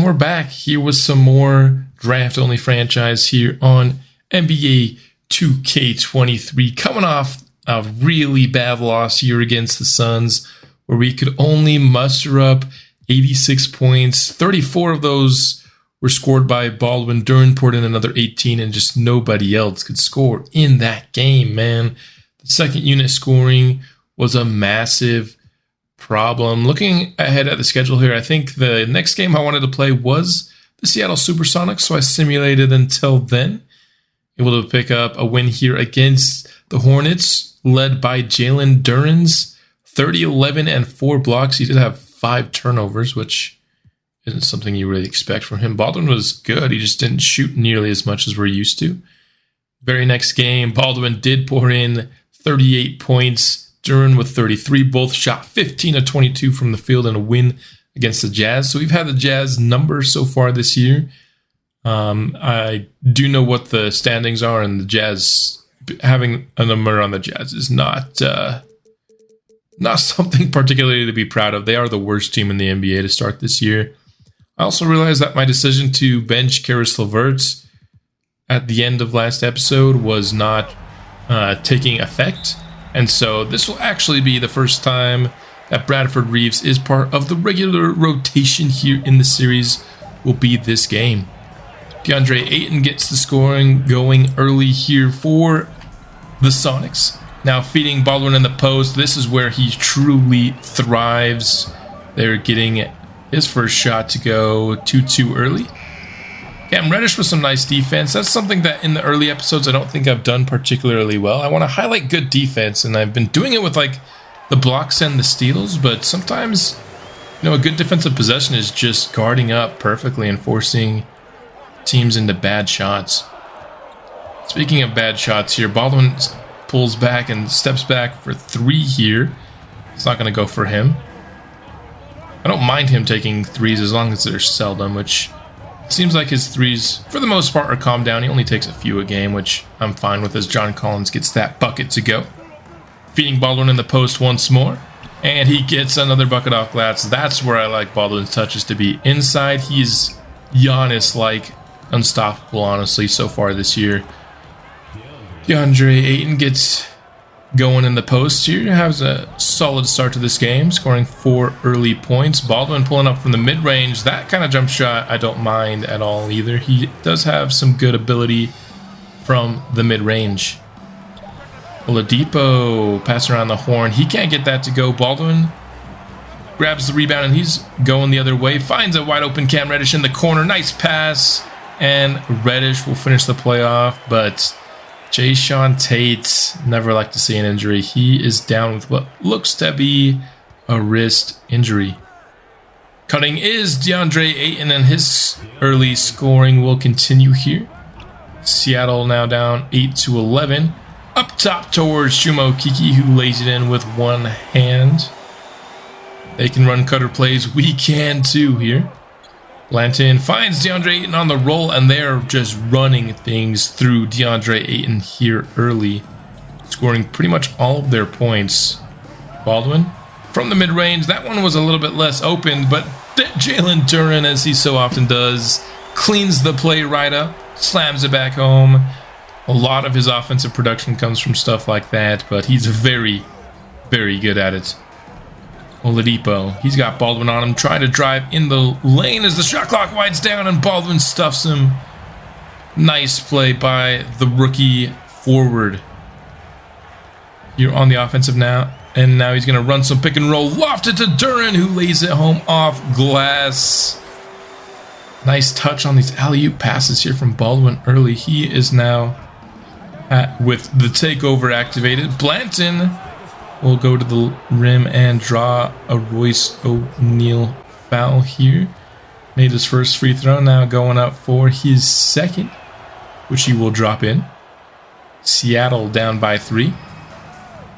we're back here with some more draft-only franchise here on NBA 2K23. Coming off a really bad loss here against the Suns, where we could only muster up 86 points. 34 of those were scored by Baldwin. Duren poured in another 18, and just nobody else could score in that game, man. The second unit scoring was a massive problem. Looking ahead at the schedule here, I think the next game I wanted to play was the Seattle Supersonics, so I simulated until then. Able to pick up a win here against the Hornets, led by Jalen Duren's 30, 11, and 4 blocks. He did have 5 turnovers, which isn't something you really expect from him. Baldwin was good. He just didn't shoot nearly as much as we're used to. Very next game, Baldwin did pour in 38 points. Duren with 33. Both shot 15 of 22 from the field in a win against the Jazz. So we've had the Jazz number so far this year. I do know what the standings are, and the Jazz, having a number on the Jazz is not something particularly to be proud of. They are the worst team in the NBA to start this year. I also realized that my decision to bench Caris LeVert at the end of last episode was not taking effect. And so this will actually be the first time that Bradford Reeves is part of the regular rotation here in the series, will be this game. DeAndre Ayton gets the scoring going early here for the Sonics. Now feeding Baldwin in the post. This is where he truly thrives. They're getting his first shot to go too early. Cam Reddish with some nice defense. That's something that in the early episodes I don't think I've done particularly well. I want to highlight good defense, and I've been doing it with like the blocks and the steals, but sometimes, you know, a good defensive possession is just guarding up perfectly and forcing teams into bad shots. Speaking of bad shots here, Baldwin pulls back and steps back for 3 here. It's not going to go for him. I don't mind him taking threes as long as they're seldom, which seems like his threes, for the most part, are calmed down. He only takes a few a game, which I'm fine with, as John Collins gets that bucket to go. Feeding Baldwin in the post once more, and he gets another bucket off glass. That's where I like Baldwin's touches to be. Inside, he's Giannis-like, unstoppable, honestly, so far this year. DeAndre Ayton gets going in the post here, has a solid start to this game, scoring 4 early points. Baldwin pulling up from the mid-range. That kind of jump shot I don't mind at all either. He does have some good ability from the mid-range. Oladipo passing around the horn. He can't get that to go. Baldwin grabs the rebound, and he's going the other way. Finds a wide-open Cam Reddish in the corner. Nice pass, and Reddish will finish the play off, but Jayshawn Tate, never like to see an injury. He is down with what looks to be a wrist injury. Cutting is DeAndre Ayton, and his early scoring will continue here. Seattle now down 8-11. Up top towards Shumo Kiki, who lays it in with one hand. They can run cutter plays. We can too here. Blanton finds DeAndre Ayton on the roll, and they're just running things through DeAndre Ayton here early, scoring pretty much all of their points. Baldwin from the mid-range. That one was a little bit less open, but Jalen Duren, as he so often does, cleans the play right up, slams it back home. A lot of his offensive production comes from stuff like that, but he's very, very good at it. Oladipo, he's got Baldwin on him, trying to drive in the lane as the shot clock winds down, and Baldwin stuffs him. Nice play by the rookie forward. You're on the offensive now, and now he's going to run some pick and roll. Lofted to Duren, who lays it home off glass. Nice touch on these alley-oop passes here from Baldwin early. He is now with the takeover activated. Blanton will go to the rim and draw a Royce O'Neal foul here. Made his first free throw, now going up for his second, which he will drop in. Seattle down by 3.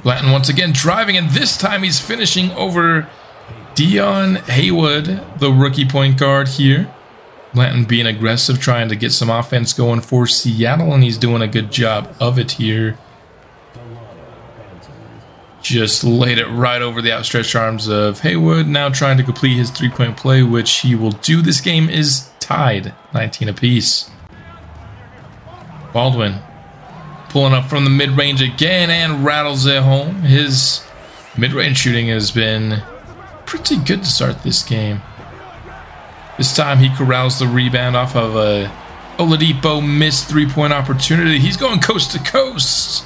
Blanton once again driving, and this time he's finishing over Dion Haywood, the rookie point guard here. Blanton being aggressive, trying to get some offense going for Seattle, and he's doing a good job of it here. just laid it right over the outstretched arms of Haywood, now trying to complete his three-point play, which he will do. This game is tied, 19 apiece. Baldwin pulling up from the mid-range again and rattles it home. His mid-range shooting has been pretty good to start this game. This time he corrals the rebound off of a Oladipo missed three-point opportunity. He's going coast to coast.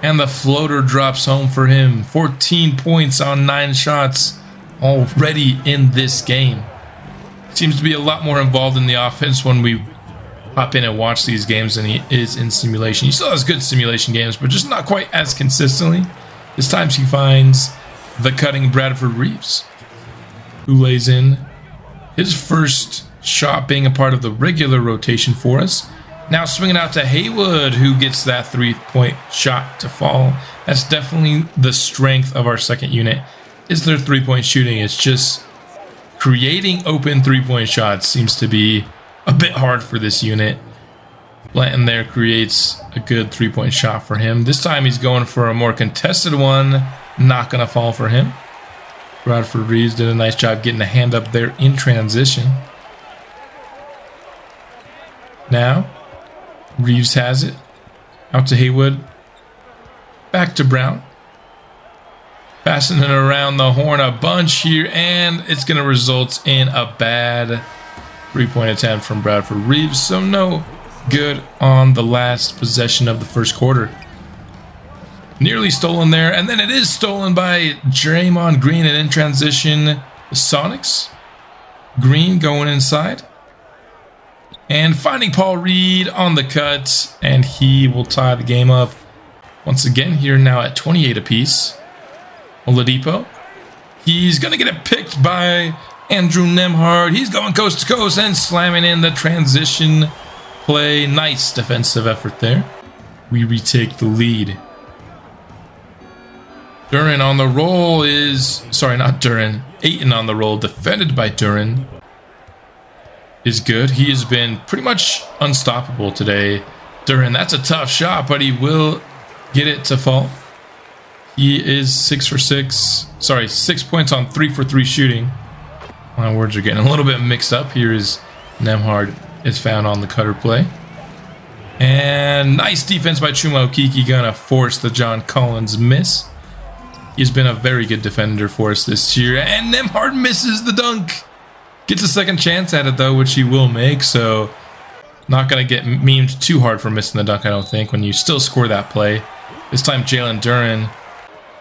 And the floater drops home for him. 14 points on 9 shots already in this game. Seems to be a lot more involved in the offense when we hop in and watch these games than he is in simulation. He still has good simulation games, but just not quite as consistently. This time he finds the cutting Bradford Reeves, who lays in his first shot, being a part of the regular rotation for us. Now swinging out to Haywood, who gets that three-point shot to fall. That's definitely the strength of our second unit, is their three-point shooting. It's just creating open three-point shots seems to be a bit hard for this unit. Blanton there creates a good three-point shot for him. This time he's going for a more contested one. Not going to fall for him. Bradford Reeves did a nice job getting a hand up there in transition. Now Reeves has it. Out to Haywood. Back to Brown. Passing it around the horn a bunch here, and it's going to result in a bad three-point attempt from Bradford Reeves. So no good on the last possession of the first quarter. Nearly stolen there, and then it is stolen by Draymond Green, and in transition, the Sonics. Green going inside. And finding Paul Reed on the cut, and he will tie the game up once again here now at 28 apiece. Oladipo. He's going to get it picked by Andrew Nembhard. He's going coast to coast and slamming in the transition play. Nice defensive effort there. We retake the lead. Duran on the roll is... Sorry, not Duran. Ayton on the roll, defended by Duran. Is good. He has been pretty much unstoppable today. Duran, that's a tough shot, but he will get it to fall. He is 6 for 6. Sorry, 6 points on 3 for 3 shooting. My words are getting a little bit mixed up. Here is Nembhard is found on the cutter play. And nice defense by Chuma Okeke, gonna force the John Collins miss. He's been a very good defender for us this year. And Nembhard misses the dunk. Gets a second chance at it, though, which he will make. So, not going to get memed too hard for missing the dunk, I don't think, when you still score that play. This time, Jalen Duran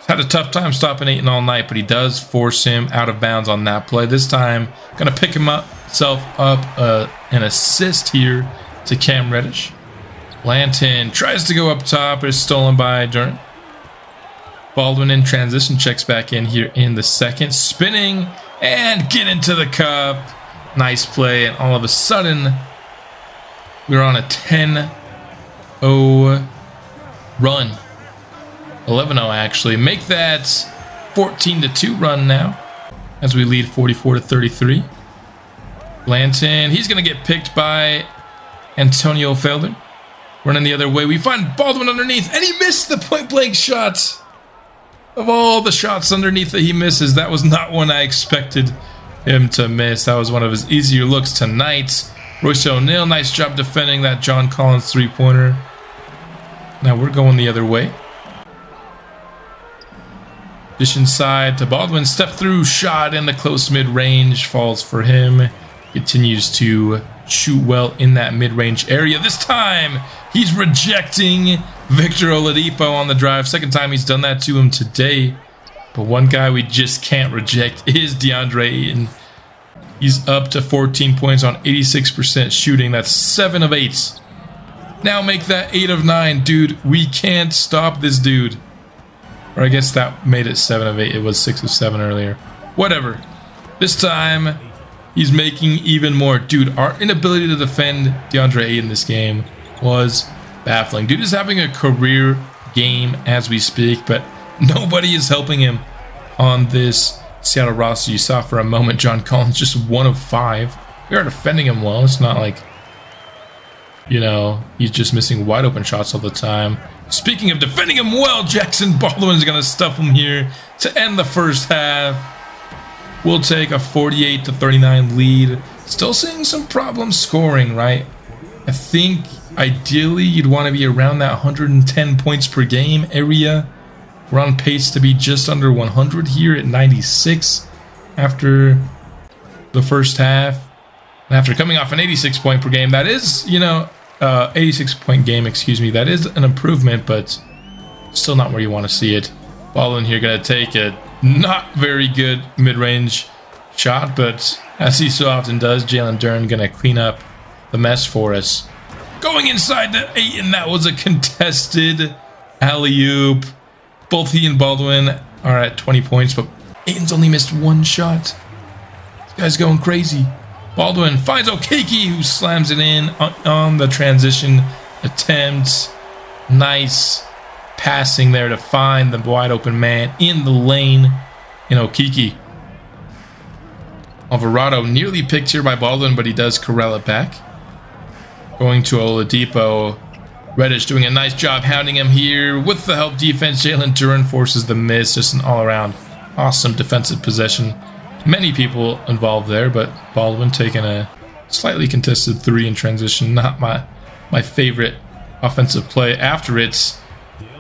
had a tough time stopping Ayton all night, but he does force him out of bounds on that play. This time, going to pick himself up an assist here to Cam Reddish. Blanton tries to go up top, but is stolen by Duran. Baldwin in transition, checks back in here in the second. Spinning and get into the cup. Nice play, and all of a sudden, we're on a 10-0 run. 11-0 actually. Make that 14-2 run now, as we lead 44-33. Blanton, he's going to get picked by Antonio Felder. Running the other way, we find Baldwin underneath, and he missed the point-blank shot. Of all the shots underneath that he misses, that was not one I expected him to miss. That was one of his easier looks tonight. Royce O'Neal, nice job defending that John Collins three-pointer. Now we're going the other way. Dish inside to Baldwin. Step through shot in the close mid-range. Falls for him. Continues to shoot well in that mid-range area. This time, he's rejecting Victor Oladipo on the drive. Second time he's done that to him today. But one guy we just can't reject is DeAndre Ayton. He's up to 14 points on 86% shooting. That's 7 of 8. Now make that 8 of 9. Dude, we can't stop this dude. Or I guess that made it 7 of 8. It was 6 of 7 earlier. Whatever. This time, he's making even more. Dude, our inability to defend DeAndre Ayton in this game was baffling. Dude is having a career game as we speak, but nobody is helping him on this Seattle roster. You saw for a moment John Collins just 1 of 5. We are defending him well. It's not like you know, he's just missing wide open shots all the time. Speaking of defending him well, Jackson Baldwin is going to stuff him here to end the first half. We'll take a 48-39 lead. Still seeing some problems scoring, right? I think ideally you'd want to be around that 110 points per game area. We're on pace to be just under 100 here at 96 after the first half. And after coming off an 86 point per game, that is, you know, 86 point game, excuse me, that is an improvement, but still not where you want to see it. Baldwin here going to take a not very good mid-range shot, but as he so often does, Jalen Duren going to clean up the mess for us. Going inside the 8, and that was a contested alley-oop. Both he and Baldwin are at 20 points, but Aiton's only missed one shot. This guy's going crazy. Baldwin finds Okeke, who slams it in on the transition attempt. Nice passing there to find the wide open man in the lane in Okeke. Alvarado nearly picked here by Baldwin, but he does corral it back. Going to Oladipo. Reddish doing a nice job hounding him here with the help defense. Jalen Duren forces the miss. Just an all-around awesome defensive possession. Many people involved there, but Baldwin taking a slightly contested 3 in transition. Not my favorite offensive play. After it,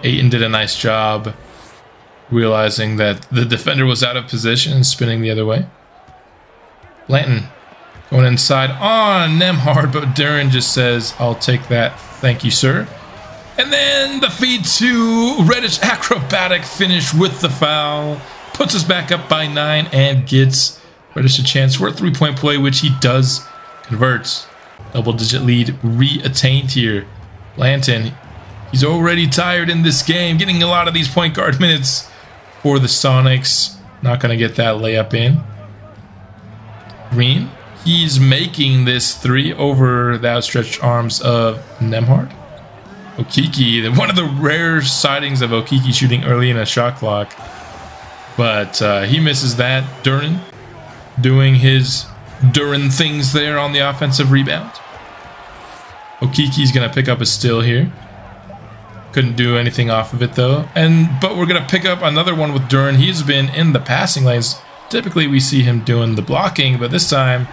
Aiton did a nice job realizing that the defender was out of position and spinning the other way. Blanton going inside on Nembhard, but Duren just says, "I'll take that. Thank you, sir." And then the feed to Reddish, acrobatic finish with the foul. Puts us back up by 9 and gets Reddish a chance for a 3-point play, which he does converts. Double-digit lead re-attained here. Blanton, he's already tired in this game, getting a lot of these point guard minutes for the Sonics. Not going to get that layup in. Green, he's making this 3 over the outstretched arms of Nembhard. Okeke, one of the rare sightings of Okeke shooting early in a shot clock. But he misses that. Duren doing his Duren things there on the offensive rebound. Okeke's going to pick up a steal here. Couldn't do anything off of it though. But we're going to pick up another one with Duren. He's been in the passing lanes. Typically we see him doing the blocking, but this time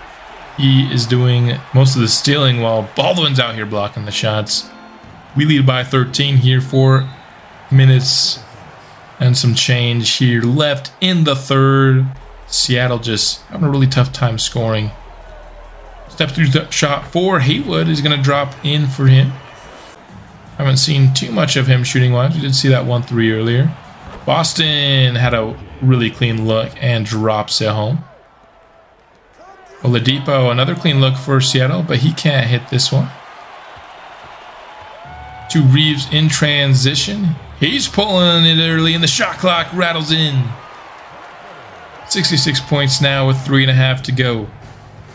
he is doing most of the stealing while Baldwin's out here blocking the shots. We lead by 13 here, 4 minutes and some change here left in the third. Seattle just having a really tough time scoring. Step through the shot for Haywood is going to drop in for him. Haven't seen too much of him shooting wise. We did see that 1-3 earlier. Boston had a really clean look and drops it home. Oladipo, another clean look for Seattle, but he can't hit this one. To Reeves in transition. He's pulling it early, and the shot clock rattles in. 66 points now with 3.5 to go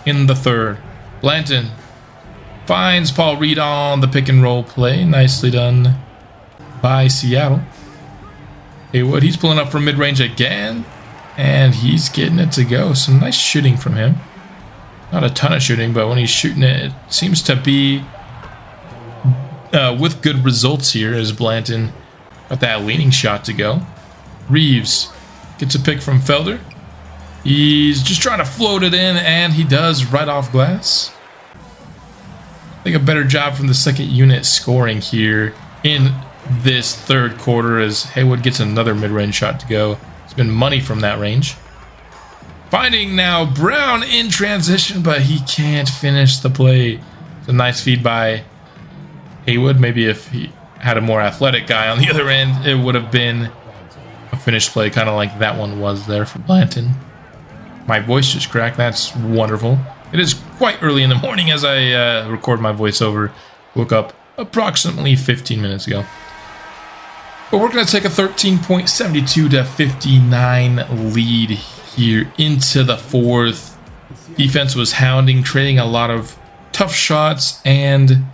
in the third. Blanton finds Paul Reed on the pick and roll play. Nicely done by Seattle. Haywood, he's pulling up from mid-range again, and he's getting it to go. Some nice shooting from him. Not a ton of shooting, but when he's shooting it, it seems to be with good results here as Blanton got that leaning shot to go. Reeves gets a pick from Felder. He's just trying to float it in, and he does right off glass. I think a better job from the second unit scoring here in this third quarter as Haywood gets another mid-range shot to go. It's been money from that range. Finding now Brown in transition, but he can't finish the play. It's a nice feed by Haywood. Maybe if he had a more athletic guy on the other end, it would have been a finished play, kind of like that one was there for Blanton. My voice just cracked. That's wonderful. It is quite early in the morning as I record my voiceover. Woke up approximately 15 minutes ago. But we're going to take a 13.72 to 59 lead here into the fourth. Defense was hounding, creating a lot of tough shots and,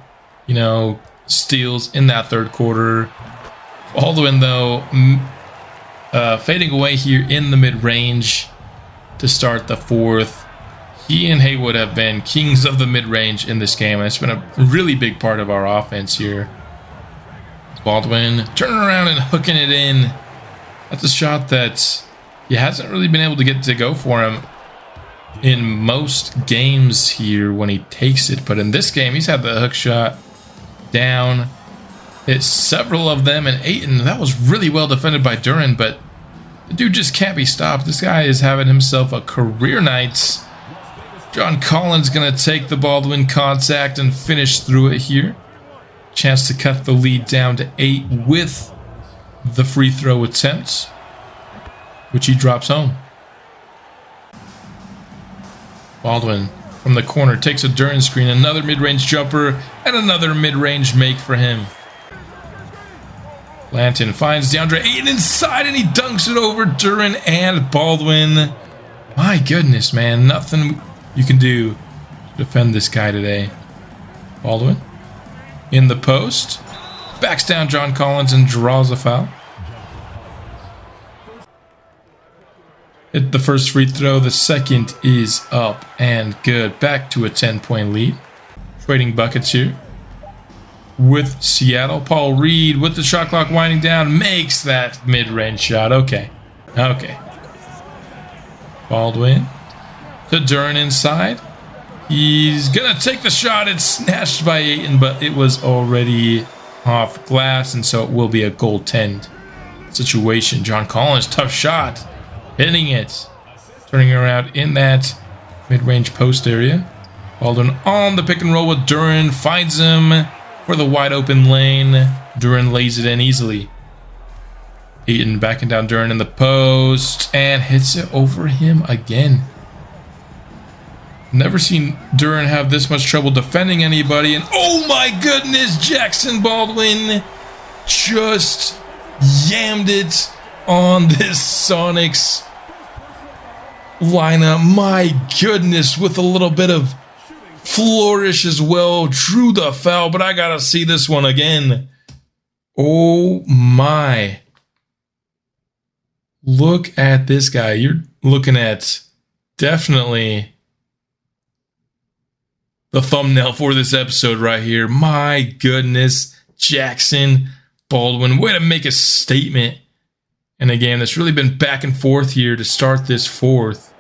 you know, steals in that third quarter. Baldwin, though, fading away here in the mid-range to start the fourth. He and Haywood have been kings of the mid-range in this game. It's been a really big part of our offense here. Baldwin turning around and hooking it in. That's a shot that he hasn't really been able to get to go for him in most games here when he takes it. But in this game, he's had the hook shot down. Hit several of them, and E.13, that was really well defended by Duran, but the dude just can't be stopped. This guy is having himself a career night. John Collins gonna take the Baldwin contact and finish through it here. Chance to cut the lead down to 8 with the free throw attempt, which he drops home. Baldwin from the corner takes a Duran screen, another mid-range jumper, and another mid-range make for him. Lanton finds DeAndre Ayton inside, and he dunks it over Duran and Baldwin. My goodness, man. Nothing you can do to defend this guy today. Baldwin in the post. Backs down John Collins and draws a foul. Hit the first free throw. The second is up and good. Back to a 10-point lead. Trading buckets here with Seattle. Paul Reed with the shot clock winding down makes that mid-range shot. Okay. Baldwin to Duran inside. He's gonna take the shot. It's snatched by E.13, but it was already off glass, and so it will be a goaltend situation. John Collins, tough shot, hitting it, turning around in that mid-range post area. Baldwin on the pick and roll with Duran, finds him for the wide open lane. Duran lays it in easily. E.13 backing down Duran in the post and hits it over him again. Never seen Duran have this much trouble defending anybody, and oh my goodness, Jackson Baldwin just yammed it on this Sonics lineup. My goodness, with a little bit of flourish as well. Drew the foul, but I gotta see this one again. Oh my. Look at this guy. You're looking at definitely the thumbnail for this episode right here. My goodness, Jackson Baldwin. Way to make a statement in a game that's really been back and forth here to start this fourth.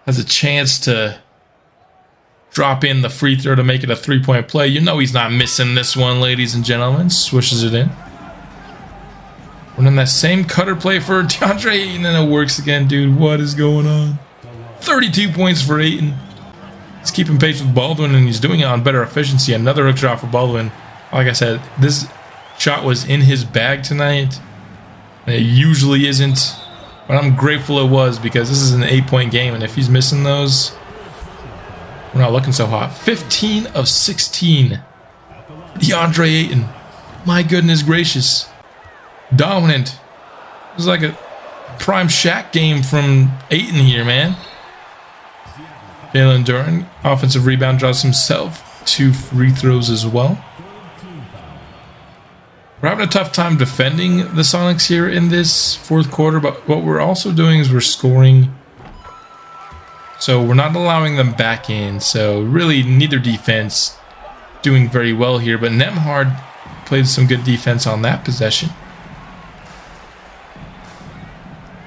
Has a chance to drop in the free throw to make it a three-point play. You know he's not missing this one, ladies and gentlemen. Swishes it in. Running that same cutter play for DeAndre Ayton, and it works again, dude. What is going on? 32 points for Ayton. He's keeping pace with Baldwin, and he's doing it on better efficiency. Another hook shot for Baldwin. Like I said, this shot was in his bag tonight. It usually isn't, but I'm grateful it was, because this is an 8-point game, and if he's missing those, we're not looking so hot. 15 of 16. DeAndre Ayton. My goodness gracious. Dominant. It was like a prime Shaq game from Ayton here, man. Jalen Duran, offensive rebound, draws himself 2 free throws as well. We're having a tough time defending the Sonics here in this fourth quarter, but what we're also doing is we're scoring. So we're not allowing them back in. So really neither defense doing very well here, but Nembhard played some good defense on that possession.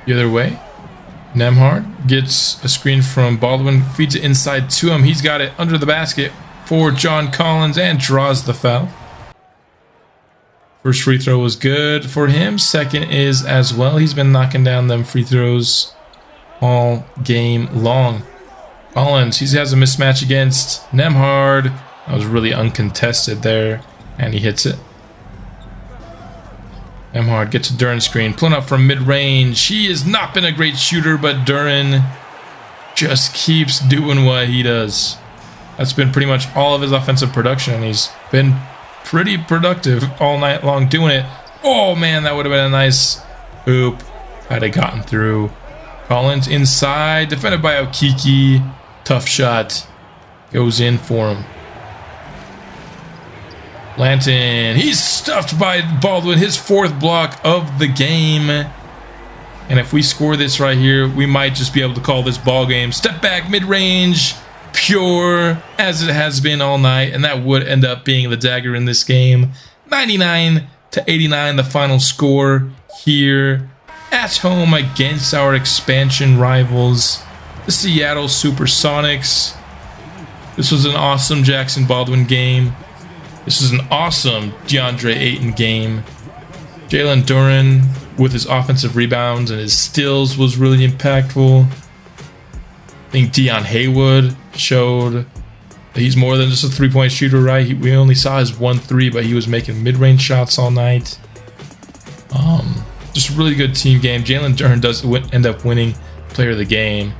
The other way, Nembhard gets a screen from Baldwin, feeds it inside to him. He's got it under the basket for John Collins and draws the foul. First free throw was good for him. Second is as well. He's been knocking down them free throws all game long. Collins, he has a mismatch against Nembhard. That was really uncontested there, and he hits it. Nembhard gets a Duran screen, pulling up from mid-range. He has not been a great shooter, but Duran just keeps doing what he does. That's been pretty much all of his offensive production, and he's been pretty productive all night long doing it. Oh man, that would have been a nice hoop had it gotten through. Collins inside, defended by Okiki. Tough shot. Goes in for him. Lanton, he's stuffed by Baldwin, his 4th block of the game. And if we score this right here, we might just be able to call this ball game. Step back, mid-range, pure, as it has been all night. And that would end up being the dagger in this game. 99-89, the final score here at home against our expansion rivals, the Seattle Supersonics. This was an awesome Jackson Baldwin game. This was an awesome DeAndre Ayton game. Jalen Duren with his offensive rebounds and his steals was really impactful. I think Dion Haywood showed that he's more than just a three-point shooter, right? We only saw his 1-3, but he was making mid-range shots all night. Just a really good team game. Jalen Duren does end up winning player of the game.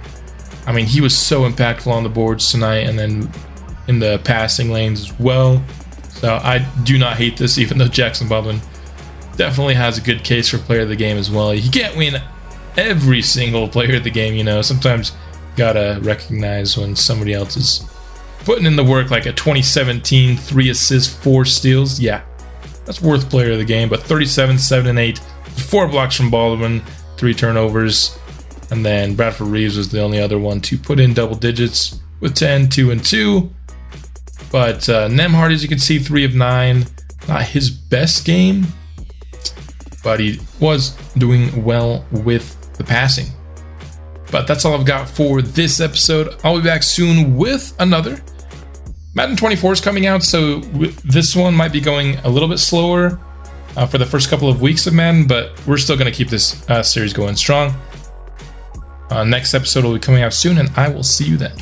I mean, he was so impactful on the boards tonight and then in the passing lanes as well. So I do not hate this, even though Jackson Baldwin definitely has a good case for player of the game as well. He can't win every single player of the game, you know. Sometimes you gotta recognize when somebody else is putting in the work, like a 2017 3 assists, 4 steals. Yeah, that's worth player of the game. But 37, 7, and 8, 4 blocks from Baldwin, 3 turnovers. And then Bradford Reeves was the only other one to put in double digits with 10, 2, and 2. But Nembhard, as you can see, 3 of 9. Not his best game, but he was doing well with the passing. But that's all I've got for this episode. I'll be back soon with another. Madden 24 is coming out, so this one might be going a little bit slower for the first couple of weeks of Madden, but we're still going to keep this series going strong. Next episode will be coming out soon, and I will see you then.